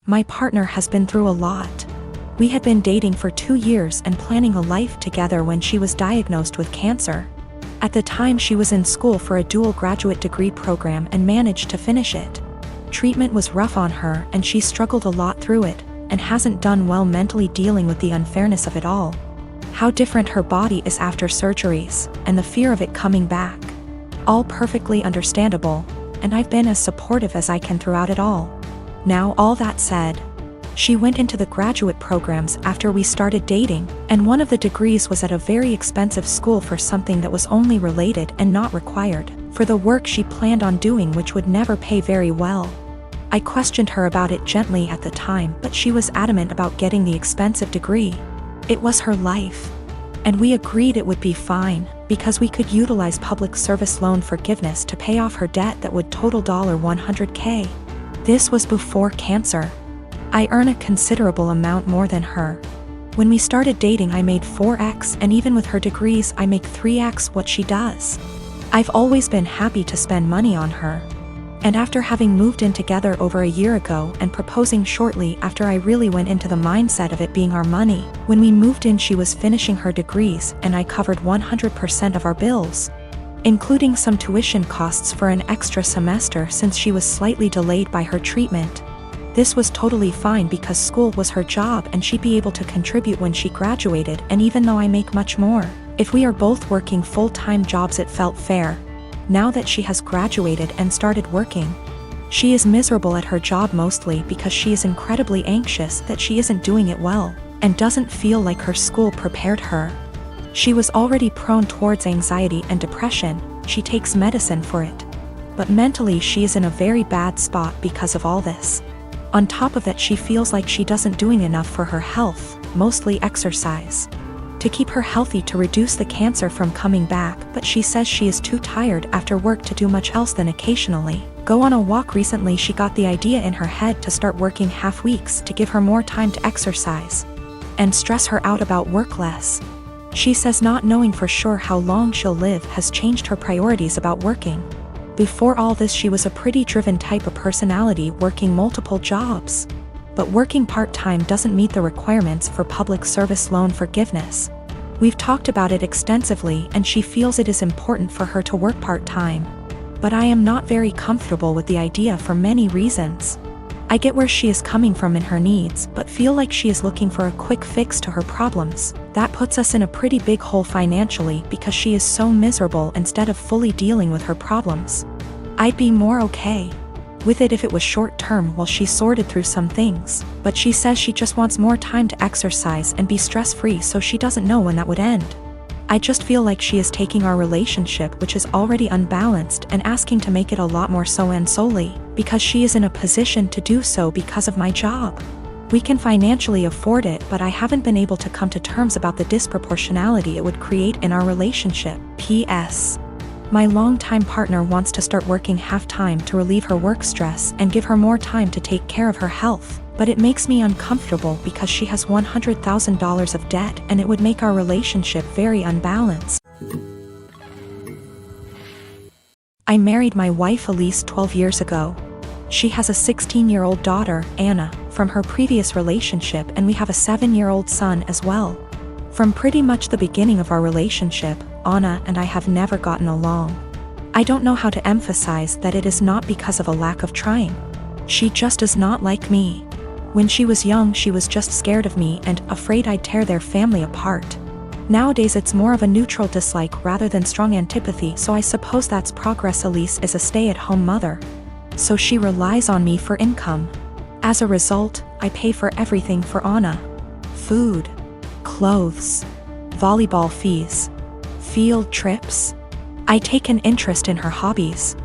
My partner has been through a lot. We had been dating for 2 years and planning a life together when she was diagnosed with cancer. At the time she was in school for a dual graduate degree program and managed to finish it. Treatment was rough on her and she struggled a lot through it, and hasn't done well mentally dealing with the unfairness of it all. How different her body is after surgeries, and the fear of it coming back. All perfectly understandable, and I've been as supportive as I can throughout it all. Now all that said, she went into the graduate programs after we started dating, and one of the degrees was at a very expensive school for something that was only related and not required for the work she planned on doing, which would never pay very well. I questioned her about it gently at the time, but she was adamant about getting the expensive degree. It was her life. And we agreed it would be fine, because we could utilize public service loan forgiveness to pay off her debt that would total $100K. This was before cancer. I earn a considerable amount more than her. When we started dating I made 4x, and even with her degrees I make 3x what she does. I've always been happy to spend money on her. And after having moved in together over a year ago and proposing shortly after, I really went into the mindset of it being our money. When we moved in she was finishing her degrees and I covered 100% of our bills, including some tuition costs for an extra semester since she was slightly delayed by her treatment. This was totally fine because school was her job and she'd be able to contribute when she graduated, and even though I make much more, if we are both working full-time jobs it felt fair. Now that she has graduated and started working, she is miserable at her job mostly because she is incredibly anxious that she isn't doing it well, and doesn't feel like her school prepared her. She was already prone towards anxiety and depression, she takes medicine for it. But mentally she is in a very bad spot because of all this. On top of that she feels like she doesn't doing enough for her health, mostly exercise, to keep her healthy to reduce the cancer from coming back, but she says she is too tired after work to do much else than occasionally go on a walk. Recently she got the idea in her head to start working half weeks to give her more time to exercise and stress her out about work less. She says not knowing for sure how long she'll live has changed her priorities about working. Before all this she was a pretty driven type of personality, working multiple jobs. But working part-time doesn't meet the requirements for public service loan forgiveness. We've talked about it extensively and she feels it is important for her to work part-time. But I am not very comfortable with the idea for many reasons. I get where she is coming from in her needs, but feel like she is looking for a quick fix to her problems. That puts us in a pretty big hole financially because she is so miserable instead of fully dealing with her problems. I'd be more okay with it if it was short-term while she sorted through some things, but she says she just wants more time to exercise and be stress-free, so she doesn't know when that would end. I just feel like she is taking our relationship, which is already unbalanced, and asking to make it a lot more so, and solely because she is in a position to do so because of my job. We can financially afford it, but I haven't been able to come to terms about the disproportionality it would create in our relationship. P.S. My longtime partner wants to start working half-time to relieve her work stress and give her more time to take care of her health, but it makes me uncomfortable because she has $100,000 of debt and it would make our relationship very unbalanced. I married my wife Elise 12 years ago. She has a 16-year-old daughter, Anna, from her previous relationship, and we have a 7-year-old son as well. From pretty much the beginning of our relationship, Anna and I have never gotten along. I don't know how to emphasize that it is not because of a lack of trying. She just does not like me. When she was young she was just scared of me and afraid I'd tear their family apart. Nowadays it's more of a neutral dislike rather than strong antipathy, so I suppose that's progress. Elise is a stay-at-home mother, so she relies on me for income. As a result, I pay for everything for Anna: food, clothes, volleyball fees, field trips. I take an interest in her hobbies.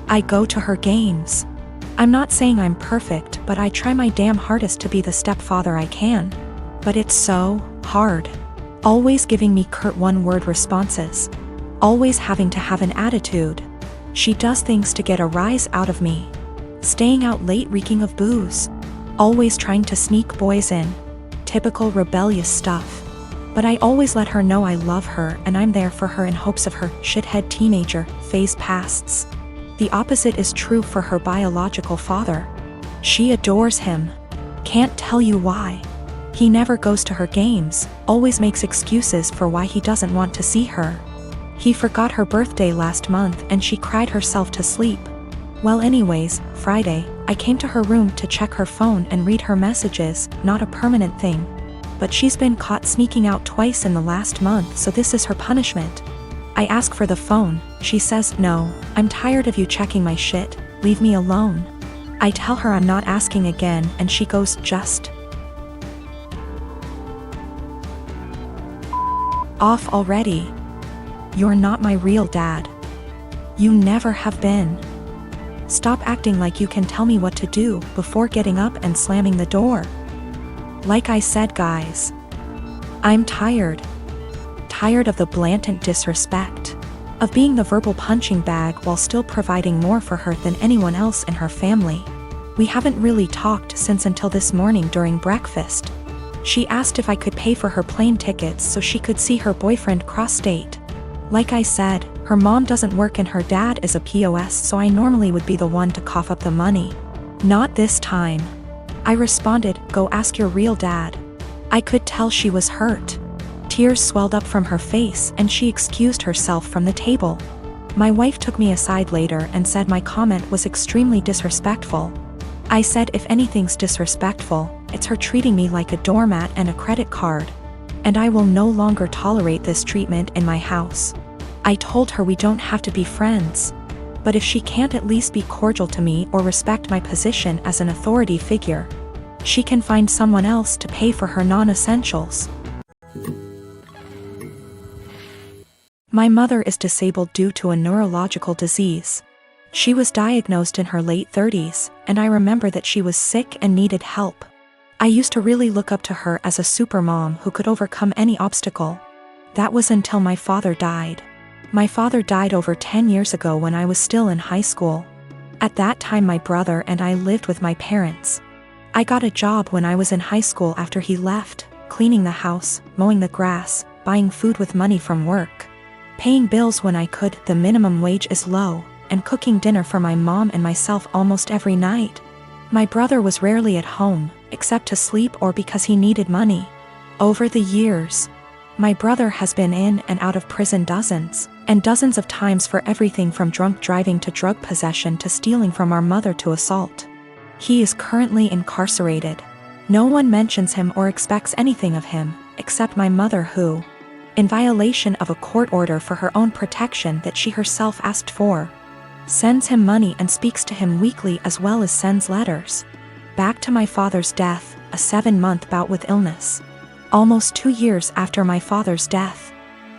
I go to her games. I'm not saying I'm perfect, but I try my damn hardest to be the stepfather I can. But it's so hard. Always giving me curt one-word responses. Always having to have an attitude. She does things to get a rise out of me. Staying out late reeking of booze. Always trying to sneak boys in. Typical rebellious stuff. But I always let her know I love her and I'm there for her in hopes of her shithead teenager phase pasts. The opposite is true for her biological father. She adores him. Can't tell you why. He never goes to her games, always makes excuses for why he doesn't want to see her. He forgot her birthday last month and she cried herself to sleep. Well anyways, Friday, I came to her room to check her phone and read her messages, not a permanent thing. But she's been caught sneaking out twice in the last month, so this is her punishment. I ask for the phone, she says no, I'm tired of you checking my shit, leave me alone. I tell her I'm not asking again and she goes just off already. You're not my real dad. You never have been. Stop acting like you can tell me what to do before getting up and slamming the door. Like I said guys, I'm tired. Tired of the blatant disrespect. Of being the verbal punching bag while still providing more for her than anyone else in her family. We haven't really talked since until this morning during breakfast. She asked if I could pay for her plane tickets so she could see her boyfriend cross-state. Like I said, her mom doesn't work and her dad is a POS, so I normally would be the one to cough up the money. Not this time. I responded, go ask your real dad. I could tell she was hurt. Tears swelled up from her face and she excused herself from the table. My wife took me aside later and said my comment was extremely disrespectful. I said if anything's disrespectful, it's her treating me like a doormat and a credit card. And I will no longer tolerate this treatment in my house. I told her we don't have to be friends. But if she can't at least be cordial to me or respect my position as an authority figure, she can find someone else to pay for her non-essentials. My mother is disabled due to a neurological disease. She was diagnosed in her late 30s, and I remember that she was sick and needed help. I used to really look up to her as a supermom who could overcome any obstacle. That was until my father died. My father died over 10 years ago when I was still in high school. At that time my brother and I lived with my parents. I got a job when I was in high school after he left, cleaning the house, mowing the grass, buying food with money from work. Paying bills when I could, the minimum wage is low, and cooking dinner for my mom and myself almost every night. My brother was rarely at home, except to sleep or because he needed money. Over the years, my brother has been in and out of prison dozens and dozens of times for everything from drunk driving to drug possession to stealing from our mother to assault. He is currently incarcerated. No one mentions him or expects anything of him, except my mother who, in violation of a court order for her own protection that she herself asked for, sends him money and speaks to him weekly as well as sends letters. Back to my father's death, a 7-month bout with illness. Almost 2 years after my father's death,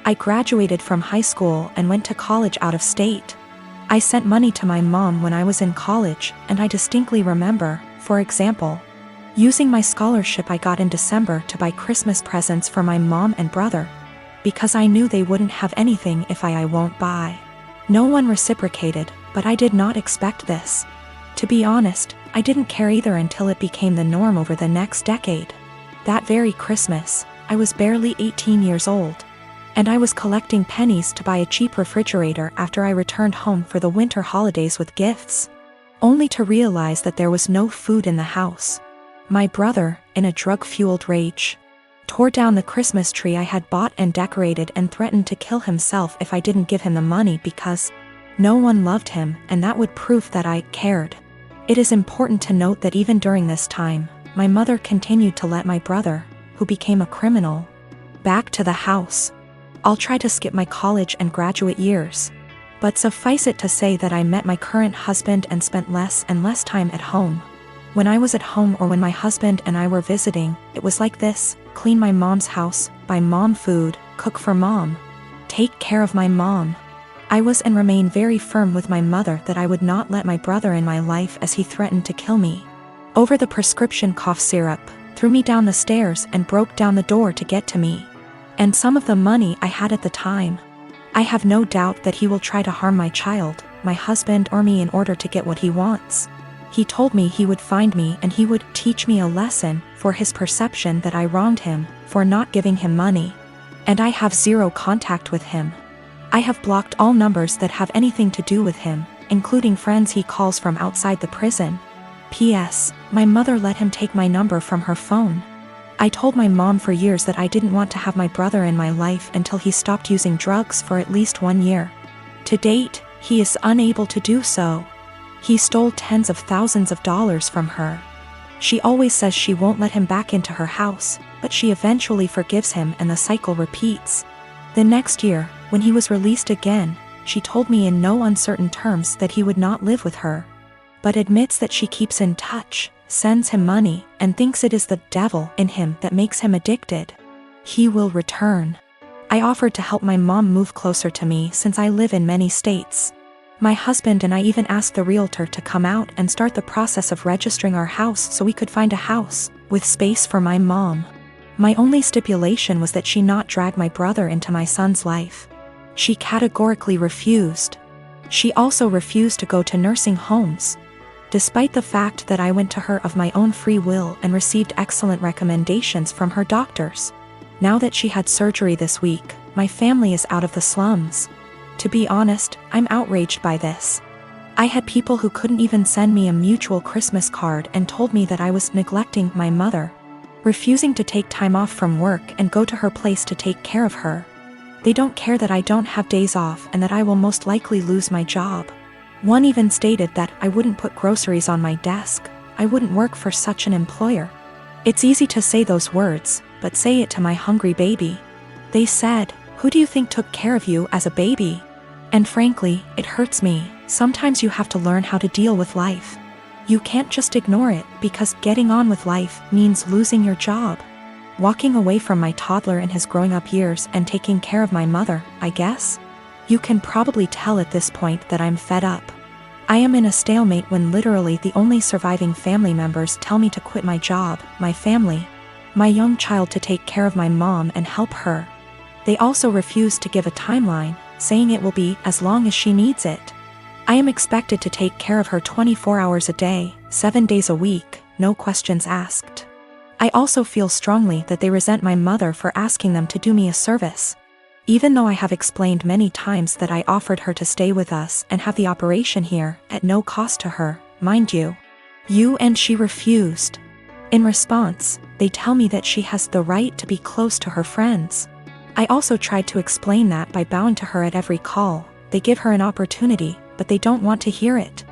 I graduated from high school and went to college out of state. I sent money to my mom when I was in college, and I distinctly remember, for example, using my scholarship I got in December to buy Christmas presents for my mom and brother, because I knew they wouldn't have anything if I won't buy. No one reciprocated, but I did not expect this. To be honest, I didn't care either until it became the norm over the next decade. That very Christmas, I was barely 18 years old. And I was collecting pennies to buy a cheap refrigerator after I returned home for the winter holidays with gifts. Only to realize that there was no food in the house. My brother, in a drug-fueled rage, tore down the Christmas tree I had bought and decorated and threatened to kill himself if I didn't give him the money because no one loved him, and that would prove that I cared. It is important to note that even during this time, my mother continued to let my brother, who became a criminal, back to the house. I'll try to skip my college and graduate years. But suffice it to say that I met my current husband and spent less and less time at home. When I was at home or when my husband and I were visiting, it was like this: clean my mom's house, buy mom food, cook for mom, take care of my mom. I was and remain very firm with my mother that I would not let my brother in my life as he threatened to kill me over the prescription cough syrup, threw me down the stairs and broke down the door to get to me. And some of the money I had at the time. I have no doubt that he will try to harm my child, my husband or me in order to get what he wants. He told me he would find me and he would teach me a lesson for his perception that I wronged him for not giving him money. And I have zero contact with him. I have blocked all numbers that have anything to do with him, including friends he calls from outside the prison. P.S. My mother let him take my number from her phone. I told my mom for years that I didn't want to have my brother in my life until he stopped using drugs for at least 1 year. To date, he is unable to do so. He stole tens of thousands of dollars from her. She always says she won't let him back into her house, but she eventually forgives him and the cycle repeats. The next year, when he was released again, she told me in no uncertain terms that he would not live with her, but admits that she keeps in touch, sends him money, and thinks it is the devil in him that makes him addicted. He will return. I offered to help my mom move closer to me since I live in many states. My husband and I even asked the realtor to come out and start the process of registering our house so we could find a house with space for my mom. My only stipulation was that she not drag my brother into my son's life. She categorically refused. She also refused to go to nursing homes, despite the fact that I went to her of my own free will and received excellent recommendations from her doctors. Now that she had surgery this week, my family is out of the slums. To be honest, I'm outraged by this. I had people who couldn't even send me a mutual Christmas card and told me that I was neglecting my mother, refusing to take time off from work and go to her place to take care of her. They don't care that I don't have days off and that I will most likely lose my job. One even stated that I wouldn't put groceries on my desk. I wouldn't work for such an employer. It's easy to say those words, but say it to my hungry baby. They said, "Who do you think took care of you as a baby?" And frankly, it hurts me. Sometimes you have to learn how to deal with life. You can't just ignore it, because getting on with life means losing your job. Walking away from my toddler in his growing up years and taking care of my mother, I guess. You can probably tell at this point that I'm fed up. I am in a stalemate when literally the only surviving family members tell me to quit my job, my family, my young child to take care of my mom and help her. They also refuse to give a timeline, saying it will be as long as she needs it. I am expected to take care of her 24 hours a day, 7 days a week, no questions asked. I also feel strongly that they resent my mother for asking them to do me a service. Even though I have explained many times that I offered her to stay with us and have the operation here, at no cost to her, mind you. And she refused. In response, they tell me that she has the right to be close to her friends. I also tried to explain that by bowing to her at every call. They give her an opportunity, but they don't want to hear it.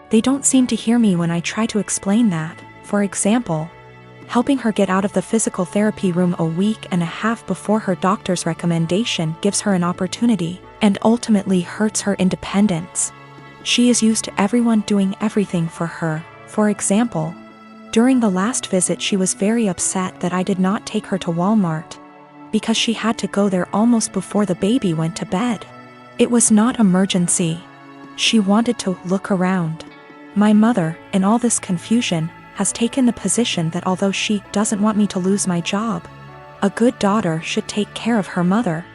They don't seem to hear me when I try to explain that. For example, helping her get out of the physical therapy room a week and a half before her doctor's recommendation gives her an opportunity, and ultimately hurts her independence. She is used to everyone doing everything for her. For example, during the last visit she was very upset that I did not take her to Walmart, because she had to go there almost before the baby went to bed. It was not emergency. She wanted to look around. My mother, in all this confusion, has taken the position that although she doesn't want me to lose my job, a good daughter should take care of her mother.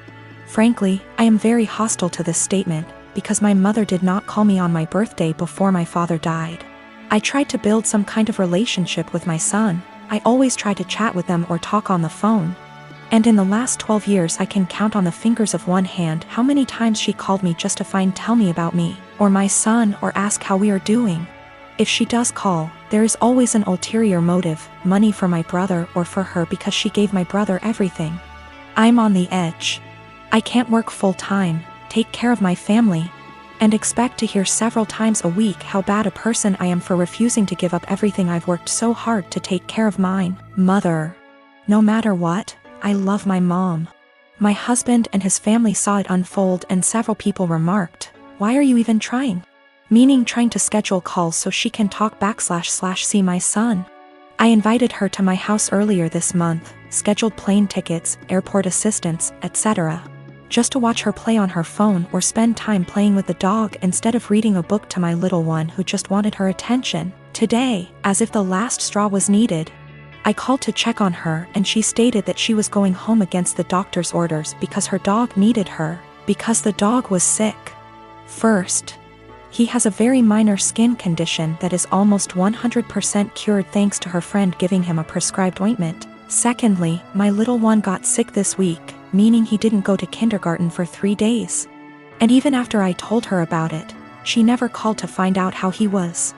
Frankly, I am very hostile to this statement, because my mother did not call me on my birthday before my father died. I tried to build some kind of relationship with my son. I always try to chat with them or talk on the phone. And in the last 12 years I can count on the fingers of one hand how many times she called me just to tell me about me, or my son, or ask how we are doing. If she does call, there is always an ulterior motive, money for my brother or for her because she gave my brother everything. I'm on the edge. I can't work full-time, take care of my family, and expect to hear several times a week how bad a person I am for refusing to give up everything I've worked so hard to take care of mine, mother. No matter what, I love my mom. My husband and his family saw it unfold and several people remarked, "Why are you even trying?" Meaning trying to schedule calls so she can talk / see my son. I invited her to my house earlier this month, scheduled plane tickets, airport assistance, etc. Just to watch her play on her phone or spend time playing with the dog instead of reading a book to my little one who just wanted her attention. Today, as if the last straw was needed, I called to check on her and she stated that she was going home against the doctor's orders because her dog needed her, because the dog was sick. First, he has a very minor skin condition that is almost 100% cured thanks to her friend giving him a prescribed ointment. Secondly, my little one got sick this week, meaning he didn't go to kindergarten for 3 days. And even after I told her about it, she never called to find out how he was.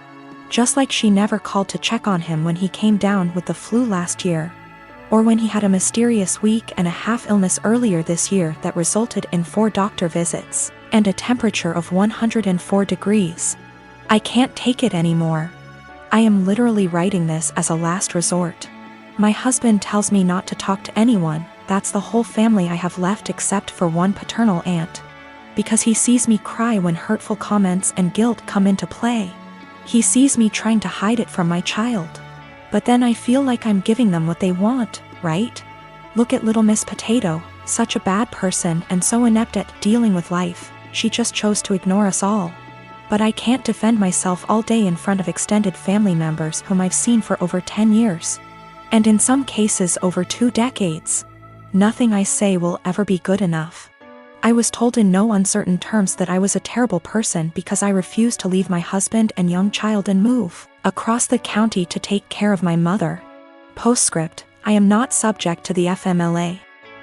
Just like she never called to check on him when he came down with the flu last year. Or when he had a mysterious week and a half illness earlier this year that resulted in 4 doctor visits and a temperature of 104 degrees. I can't take it anymore. I am literally writing this as a last resort. My husband tells me not to talk to anyone, that's the whole family I have left except for one paternal aunt. Because he sees me cry when hurtful comments and guilt come into play. He sees me trying to hide it from my child. But then I feel like I'm giving them what they want, right? Look at little Miss Potato, such a bad person and so inept at dealing with life, she just chose to ignore us all. But I can't defend myself all day in front of extended family members whom I've seen for over 10 years. And in some cases over 2 decades. Nothing I say will ever be good enough. I was told in no uncertain terms that I was a terrible person because I refused to leave my husband and young child and move across the county to take care of my mother. Postscript, I am not subject to the FMLA.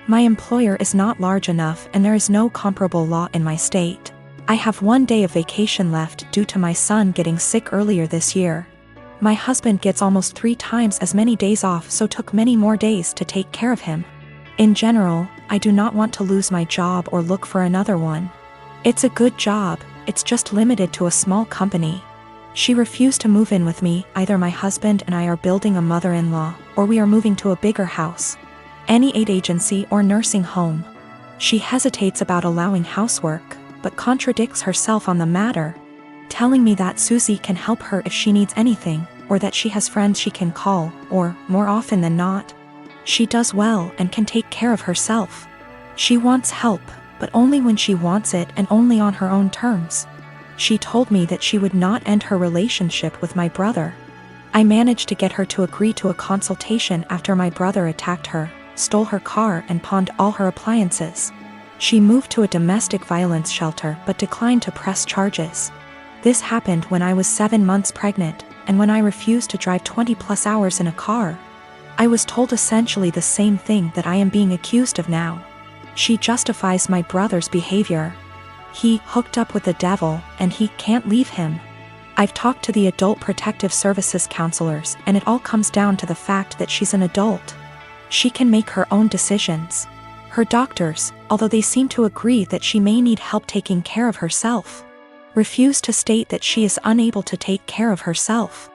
My employer is not large enough and there is no comparable law in my state. I have 1 day of vacation left due to my son getting sick earlier this year. My husband gets almost 3 times as many days off, so took many more days to take care of him. In general, I do not want to lose my job or look for another one. It's a good job, it's just limited to a small company. She refused to move in with me, either my husband and I are building a mother-in-law, or we are moving to a bigger house. Any aid agency or nursing home. She hesitates about allowing housework, but contradicts herself on the matter, telling me that Susie can help her if she needs anything, or that she has friends she can call, or, more often than not, she does well and can take care of herself. She wants help, but only when she wants it and only on her own terms. She told me that she would not end her relationship with my brother. I managed to get her to agree to a consultation after my brother attacked her, stole her car and pawned all her appliances. She moved to a domestic violence shelter but declined to press charges. This happened when I was 7 months pregnant, and when I refused to drive 20+ hours in a car. I was told essentially the same thing that I am being accused of now. She justifies my brother's behavior. He hooked up with the devil, and he can't leave him. I've talked to the Adult Protective Services counselors, and it all comes down to the fact that she's an adult. She can make her own decisions. Her doctors, although they seem to agree that she may need help taking care of herself, refuse to state that she is unable to take care of herself.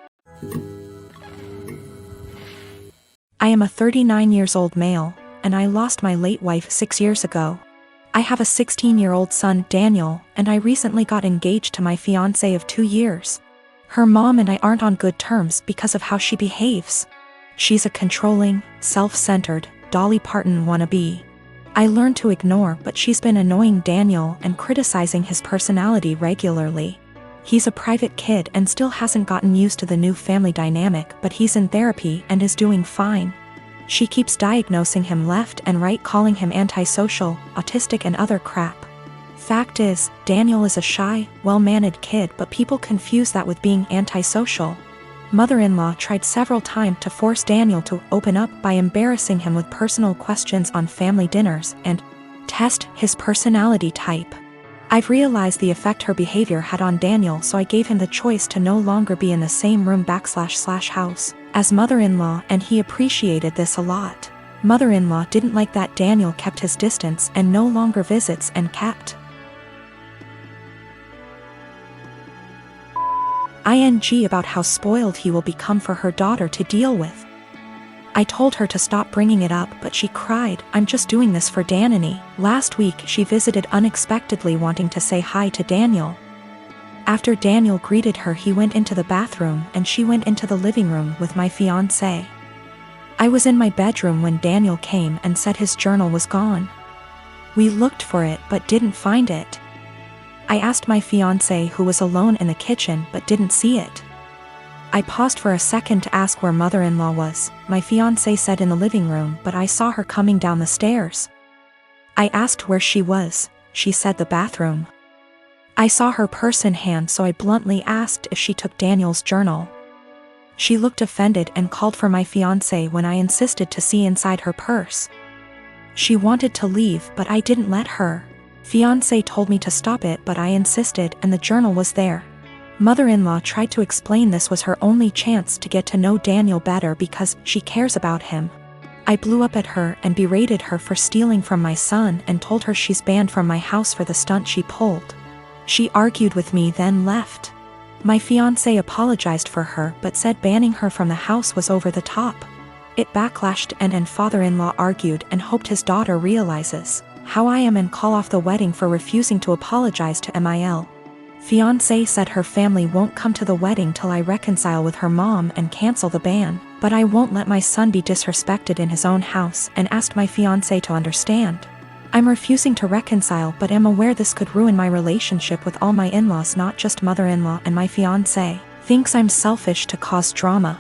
I am a 39-year-old male, and I lost my late wife 6 years ago. I have a 16-year-old son, Daniel, and I recently got engaged to my fiancé of 2 years. Her mom and I aren't on good terms because of how she behaves. She's a controlling, self-centered, Dolly Parton wannabe. I learned to ignore, but she's been annoying Daniel and criticizing his personality regularly. He's a private kid and still hasn't gotten used to the new family dynamic, but he's in therapy and is doing fine. She keeps diagnosing him left and right, calling him antisocial, autistic and other crap. Fact is, Daniel is a shy, well-mannered kid, but people confuse that with being antisocial. Mother-in-law tried several times to force Daniel to open up by embarrassing him with personal questions on family dinners and test his personality type. I've realized the effect her behavior had on Daniel, so I gave him the choice to no longer be in the same room / house as mother-in-law, and he appreciated this a lot. Mother-in-law didn't like that Daniel kept his distance and no longer visits and kept ing about how spoiled he will become for her daughter to deal with. I told her to stop bringing it up, but she cried, "I'm just doing this for Danny." Last week she visited unexpectedly, wanting to say hi to Daniel. After Daniel greeted her, he went into the bathroom and she went into the living room with my fiancé. I was in my bedroom when Daniel came and said his journal was gone. We looked for it but didn't find it. I asked my fiancé, who was alone in the kitchen, but didn't see it. I paused for a second to ask where mother-in-law was. My fiancé said in the living room, but I saw her coming down the stairs. I asked where she was. She said the bathroom. I saw her purse in hand, so I bluntly asked if she took Daniel's journal. She looked offended and called for my fiancé when I insisted to see inside her purse. She wanted to leave, but I didn't let her. Fiancé told me to stop it, but I insisted, and the journal was there. Mother-in-law tried to explain this was her only chance to get to know Daniel better because she cares about him. I blew up at her and berated her for stealing from my son and told her she's banned from my house for the stunt she pulled. She argued with me then left. My fiancé apologized for her but said banning her from the house was over the top. It backlashed and father-in-law argued and hoped his daughter realizes how I am and call off the wedding for refusing to apologize to Mil. Fiancé said her family won't come to the wedding till I reconcile with her mom and cancel the ban, but I won't let my son be disrespected in his own house and asked my fiancé to understand. I'm refusing to reconcile but am aware this could ruin my relationship with all my in-laws, not just mother-in-law, and my fiancé thinks I'm selfish to cause drama.